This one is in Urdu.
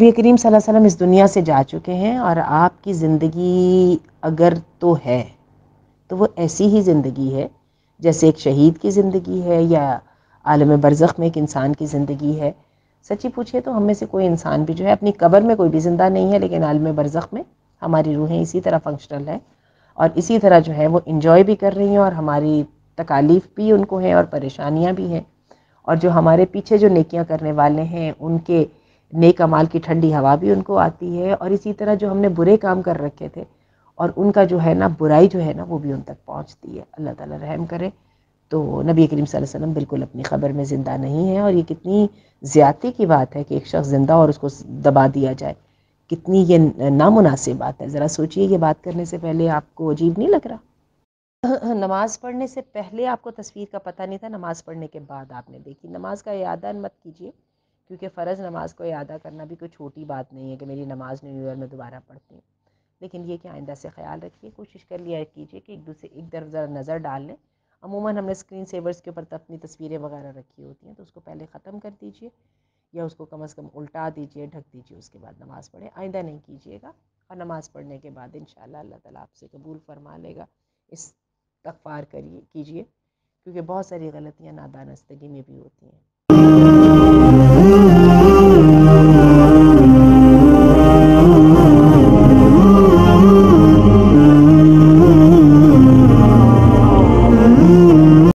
نبی کریم صلی اللہ علیہ وسلم اس دنیا سے جا چکے ہیں، اور آپ کی زندگی اگر تو ہے تو وہ ایسی ہی زندگی ہے جیسے ایک شہید کی زندگی ہے یا عالم برزخ میں ایک انسان کی زندگی ہے. سچی پوچھے تو ہم میں سے کوئی انسان بھی جو ہے اپنی قبر میں کوئی بھی زندہ نہیں ہے، لیکن عالم برزخ میں ہماری روحیں اسی طرح فنکشنل ہیں اور اسی طرح جو ہے وہ انجوائے بھی کر رہی ہیں، اور ہماری تکالیف بھی ان کو ہیں اور پریشانیاں بھی ہیں، اور جو ہمارے پیچھے جو نیکیاں کرنے والے ہیں ان کے نیک اعمال کی ٹھنڈی ہوا بھی ان کو آتی ہے، اور اسی طرح جو ہم نے برے کام کر رکھے تھے اور ان کا جو ہے نا برائی جو ہے نا وہ بھی ان تک پہنچتی ہے. اللہ تعالیٰ رحم کرے. تو نبی کریم صلی اللہ علیہ وسلم بالکل اپنی خبر میں زندہ نہیں ہے، اور یہ کتنی زیادتی کی بات ہے کہ ایک شخص زندہ اور اس کو دبا دیا جائے. کتنی یہ نامناسب بات ہے. ذرا سوچئے یہ بات کرنے سے پہلے آپ کو عجیب نہیں لگ رہا؟ نماز پڑھنے سے پہلے آپ کو تصویر کا پتہ نہیں تھا، نماز پڑھنے کے بعد آپ نے دیکھی. نماز کا اعادہ مت کیجیے، کیونکہ فرض نماز کو اعادہ کرنا بھی کوئی چھوٹی بات نہیں ہے کہ میری نماز نہیں ہوئی اور میں دوبارہ پڑھتی ہوں. لیکن یہ کہ آئندہ سے خیال رکھیے، کوشش کر لیا کیجیے کہ ایک طرف ذرا نظر ڈال لیں. عموماً ہم نے اسکرین سیورز کے اوپر اپنی تصویریں وغیرہ رکھی ہوتی ہیں، تو اس کو پہلے ختم کر دیجیے یا اس کو کم از کم الٹا دیجیے، ڈھک دیجیے، اس کے بعد نماز پڑھیں. آئندہ نہیں کیجیے گا، اور نماز پڑھنے کے بعد انشاءاللہ اللہ تعالیٰ آپ سے قبول فرما لے گا. استغفار کیجیے، کیونکہ بہت ساری غلطیاں نادانستگی میں بھی ہوتی ہیں.